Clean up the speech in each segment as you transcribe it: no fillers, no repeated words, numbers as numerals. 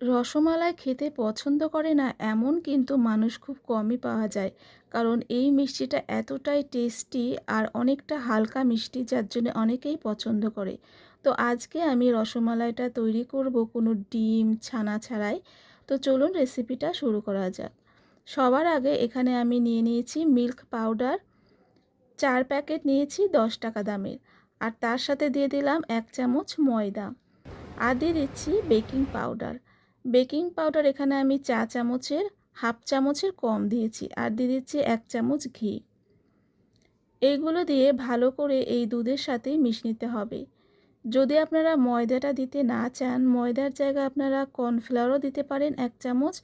রসমালাই খেতে পছন্দ করে না এমন কিন্তু মানুষ খুব কমই পাওয়া যায়। কারণ এই মিষ্টিটা এতটাই টেস্টি আর অনেকটা হালকা মিষ্টি, যার জন্য অনেকেই পছন্দ করে। তো আজকে আমি রসমালাইটা তৈরি করব কোনো ডিম ছানা ছাড়াই। তো চলুন রেসিপিটা শুরু করা যাক। সবার আগে এখানে আমি নিয়ে নিয়েছি মিল্ক পাউডার, 4 প্যাকেট নিয়েছি 10 টাকা দামের। আর তার সাথে দিয়ে দিলাম 1 চামচ ময়দা। আর দিয়ে দিচ্ছি বেকিং পাউডার। বেকিং পাউডার এখানে আমি চা চামচের হাফ চামচের কম দিয়েছি। আর দিয়ে দিচ্ছি 1 চামচ ঘি। এইগুলো দিয়ে ভালো করে এই দুধের সাথে মিশিয়ে নিতে হবে। যদি আপনারা ময়দাটা দিতে না চান, ময়দার জায়গায় আপনারা কর্নফ্লাওয়ারও দিতে পারেন 1 চামচ,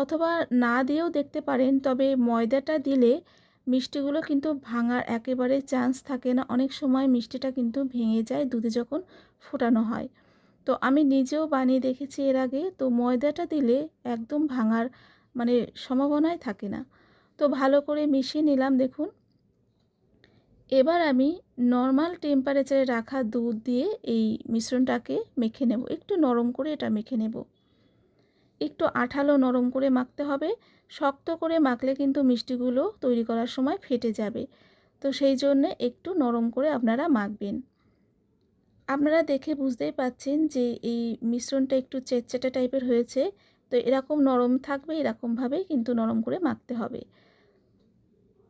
অথবা না দিয়েও দেখতে পারেন। তবে ময়দাটা দিলে মিষ্টিগুলো কিন্তু ভাঙার একেবারে চান্স থাকে না। অনেক সময় মিষ্টিটা কিন্তু ভেঙে যায় দুধে যখন ফোটানো হয়। তো আমি নিজেও বানিয়ে দেখেছি এর আগে। তো ময়দাটা দিলে একদম ভাঙার মানে সম্ভাবনাই থাকে না। তো ভালো করে মিশিয়ে নিলাম দেখুন। এবার আমি নর্মাল টেম্পারেচারে রাখা দুধ দিয়ে এই মিশ্রণটাকে মেখে নেব। একটু নরম করে এটা মেখে নেব। একটু আঠালো নরম করে মাখতে হবে। শক্ত করে মাখলে কিন্তু মিষ্টিগুলো তৈরি করার সময় ফেটে যাবে। তো সেই জন্যে একটু নরম করে আপনারা মাখবেন। আপনারা দেখে বুঝতেই পাচ্ছেন যে এই মিশ্রণটা একটু চেটচেটে টাইপের হয়েছে। তো এরকম নরম থাকবে, এরকমভাবেই কিন্তু নরম করে মাখতে হবে।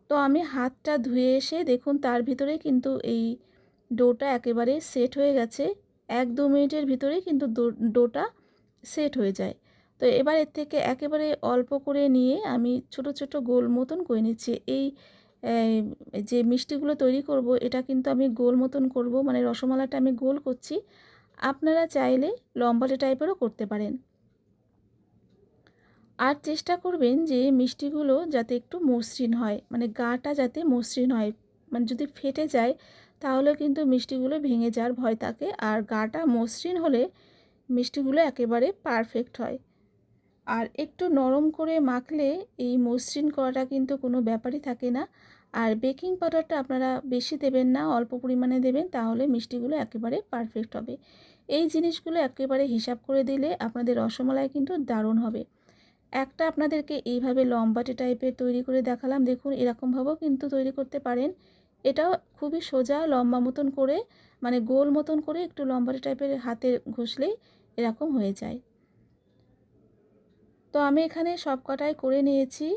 তো আমি হাতটা ধুয়ে এসে দেখুন তার ভিতরে কিন্তু এই ডোটা একেবারে সেট হয়ে গেছে। 1-2 মিনিটের ভিতরেই কিন্তু ডোটা সেট হয়ে যায়। তো এবার এর থেকে একেবারে অল্প করে নিয়ে আমি ছোট ছোট গোল মতন করে নিচ্ছি। এই যে মিষ্টিগুলো তৈরি করব এটা কিন্তু আমি গোল মতন করব, মানে রসমালাইটা আমি গোল করছি। আপনারা চাইলে লম্বাটে টাইপেরও করতে পারেন। আর চেষ্টা করবেন যে মিষ্টিগুলো যাতে একটু মসৃণ হয়, মানে গাটা যাতে মসৃণ হয়। মানে যদি ফেটে যায় তাহলে কিন্তু মিষ্টিগুলো ভেঙে যাওয়ার ভয় থাকে। আর গাটা মসৃণ হলে মিষ্টিগুলো একেবারে পারফেক্ট হয়। আর একটু নরম করে মাখলে এই মসৃণ করাটা কিন্তু কোনো ব্যাপারই থাকে না। আর বেকিং পাউডারটা আপনারা বেশি দেবেন না, অল্প পরিমাণে দেবেন, তাহলে মিষ্টিগুলো একেবারে পারফেক্ট হবে। এই জিনিসগুলো একেবারে হিসাব করে দিলে আপনাদের রসমালাই কিন্তু দারুণ হবে। একটা আপনাদেরকে এইভাবে লম্বাটে টাইপের তৈরি করে দেখালাম, দেখুন এরকমভাবেও কিন্তু তৈরি করতে পারেন। এটাও খুবই সোজা, লম্বা মতন করে মানে গোল মতন করে একটু লম্বাটে টাইপের হাতে ঘষলেই এরকম হয়ে যায়। তো আমি এখানে সব কটাই করে নিয়েছি।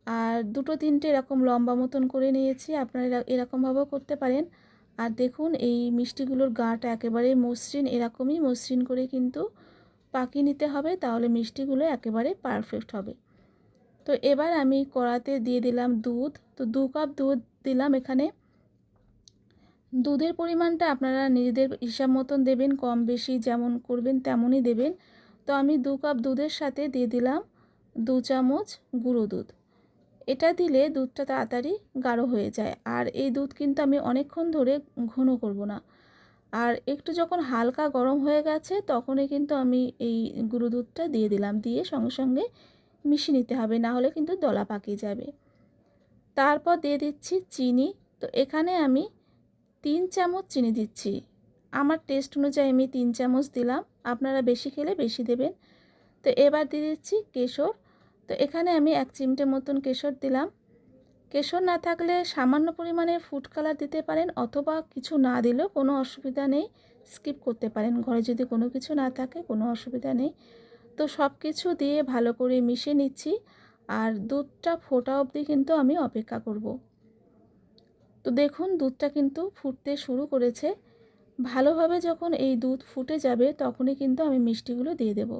আর 2-3টে এরকম লম্বা মতন করে নিয়েছি। আপনারা এরকমভাবেও করতে পারেন। আর দেখুন এই মিষ্টিগুলোর গাটা একেবারে মসৃণ, এরকমই মসৃণ করে কিন্তু পাকিয়ে নিতে হবে, তাহলে মিষ্টিগুলো একেবারে পারফেক্ট হবে। তো এবার আমি কড়াতে দিয়ে দিলাম দুধ। তো 2 কাপ দুধ দিলাম এখানে। দুধের পরিমাণটা আপনারা নিজেদের হিসাব মতন দেবেন, কম বেশি যেমন করবেন তেমনই দেবেন। তো আমি 2 কাপ দুধের সাথে দিয়ে দিলাম 2 চামচ গুঁড়ো দুধ। এটা দিলে দুধটা তাড়াতাড়ি গাঢ় হয়ে যায়। আর এই দুধ কিন্তু আমি অনেকক্ষণ ধরে ঘন করব না। আর একটু যখন হালকা গরম হয়ে গেছে তখনই কিন্তু আমি এই গুঁড়ো দুধটা দিয়ে দিলাম। দিয়ে সঙ্গে সঙ্গে মিশিয়ে নিতে হবে, না হলে কিন্তু দলা পাকিয়ে যাবে। তারপর দিয়ে দিচ্ছি চিনি। তো এখানে আমি 3 চামচ চিনি দিচ্ছি। আমার টেস্ট অনুযায়ী আমি 3 চামচ দিলাম। আপনারা বেশি খেলে বেশি দেবেন। তো এবার দিয়ে দিচ্ছি কেশর। তো এখানে আমি 1 চিমটে মতন কেশর দিলাম। কেশর না থাকলে সামান্য পরিমাণে ফুড কালার দিতে পারেন, অথবা কিছু না দিলেও কোনো অসুবিধা নেই, স্কিপ করতে পারেন। ঘরে যদি কোনো কিছু না থাকে কোনো অসুবিধা নেই। তো সব কিছু দিয়ে ভালো করে মিশিয়ে নিচ্ছি। আর দুধটা ফোটা অবধি কিন্তু আমি অপেক্ষা করব। তো দেখুন দুধটা কিন্তু ফুটতে শুরু করেছে। ভালোভাবে যখন এই দুধ ফুটে যাবে তখনই কিন্তু আমি মিষ্টিগুলো দিয়ে দেব।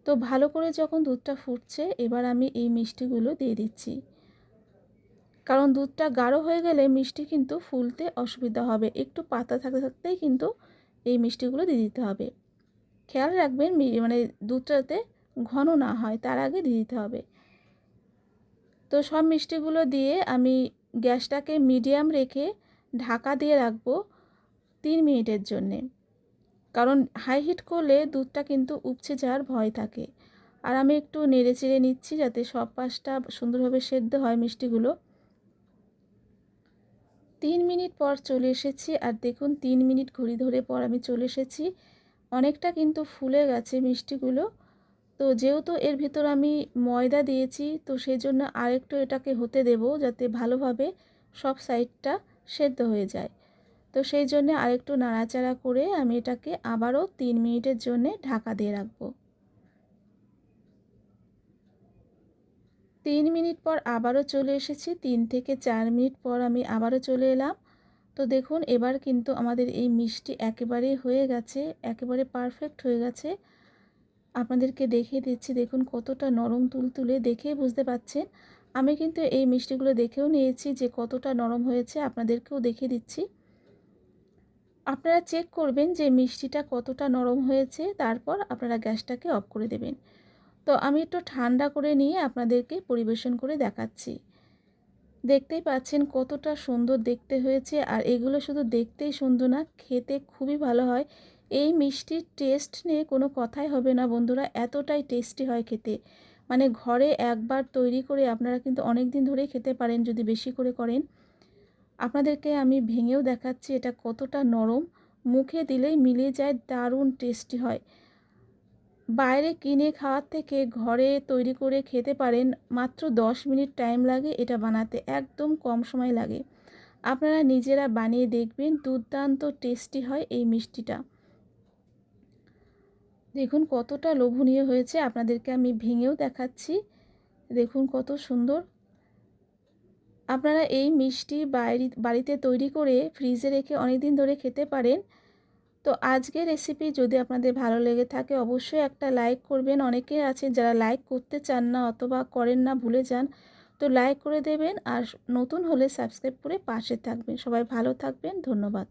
তো ভালো করে যখন দুধটা ফুটছে এবার আমি এই মিষ্টিগুলো দিয়ে দিচ্ছি। কারণ দুধটা গাঢ় হয়ে গেলে মিষ্টি কিন্তু ফুলতে অসুবিধা হবে। একটু পাতা থাকতে থাকতেই কিন্তু এই মিষ্টিগুলো দিয়ে দিতে হবে। খেয়াল রাখবেন মানে দুধটা যাতে ঘন না হয়, তার আগে দিয়ে দিতে হবে। তো সব মিষ্টিগুলো দিয়ে আমি গ্যাসটাকে মিডিয়াম রেখে ঢাকা দিয়ে রাখবো 3 মিনিটের জন্যে। কারণ হাই হিট করলে দুধটা কিন্তু উপচে যাওয়ার ভয় থাকে। আর আমি একটু নেড়ে চেড়ে নিচ্ছি যাতে সব পাশটা সুন্দরভাবে সেদ্ধ হয় মিষ্টিগুলো। 3 মিনিট পর চলে এসেছি। আর দেখুন 3 মিনিট ঘড়ি ধরে পর আমি চলে এসেছি। অনেকটা কিন্তু ফুলে গেছে মিষ্টিগুলো। তো যেহেতু এর ভিতর আমি ময়দা দিয়েছি, তো সেই জন্য আরেকটু এটাকে হতে দেব যাতে ভালোভাবে সব সাইডটা সেদ্ধ হয়ে যায়। তো সেই জন্য আরেকটু নাড়াচাড়া করে আমি এটাকে আবারও 3 মিনিটের জন্যে ঢাকা দিয়ে রাখবো। 3 মিনিট পর আবারও চলে এসেছি। 3 থেকে 4 মিনিট পর আমি আবারও চলে এলাম। তো দেখুন এবার কিন্তু আমাদের এই মিষ্টি একেবারে হয়ে গেছে, একেবারে পারফেক্ট হয়ে গেছে। আপনাদেরকে দেখিয়ে দিচ্ছি, দেখুন কতটা নরম তুলতুলে, দেখেই বুঝতে পাচ্ছেন। আমি কিন্তু এই মিষ্টিগুলো দেখেও নিয়েছি যে কতটা নরম হয়েছে, আপনাদেরকেও দেখিয়ে দিচ্ছি। আপনারা চেক করবেন যে মিষ্টিটা কতটা নরম হয়েছে, তারপর আপনারা গ্যাসটাকে অফ করে দেবেন। তো আমি একটু ঠান্ডা করে নিয়ে আপনাদেরকে পরিবেশন করে দেখাচ্ছি। দেখতেই পাচ্ছেন কতটা সুন্দর দেখতে হয়েছে, আর এগুলো শুধু দেখতেই সুন্দর না, খেতে খুবই ভালো হয়। এই মিষ্টির টেস্ট নিয়ে কোনো কথাই হবে না বন্ধুরা, এতটাই টেস্টি হয় খেতে। মানে ঘরে একবার তৈরি করে আপনারা কিন্তু অনেক দিন ধরেই খেতে পারেন যদি বেশি করে করেন। আপনাদেরকে আমি ভেঙেও দেখাচ্ছি এটা কতটা নরম, মুখে দিলেই মিলে যায়, দারুণ টেস্টি হয়। বাইরে কিনে খাওয়ার থেকে ঘরে তৈরি করে খেতে পারেন। মাত্র 10 মিনিট টাইম লাগে এটা বানাতে, একদম কম সময় লাগে। আপনারা নিজেরা বানিয়ে দেখবেন, দুর্দান্ত টেস্টি হয় এই মিষ্টিটা। দেখুন কতটা লোভনীয় হয়েছে, আপনাদেরকে আমি ভেঙেও দেখাচ্ছি। দেখুন কত সুন্দর। আপনারা এই মিষ্টি বাড়িতে তৈরি করে ফ্রিজে রেখে অনেক দিন ধরে খেতে পারেন। তো আজকের রেসিপি যদি আপনাদের ভালো লেগে থাকে অবশ্যই একটা লাইক করবেন। অনেকে আছে যারা লাইক করতে চান না অথবা করেন না, ভুলে যান। তো লাইক করে দেবেন, আর নতুন হলে সাবস্ক্রাইব করে পাশে থাকবেন। সবাই ভালো থাকবেন, ধন্যবাদ।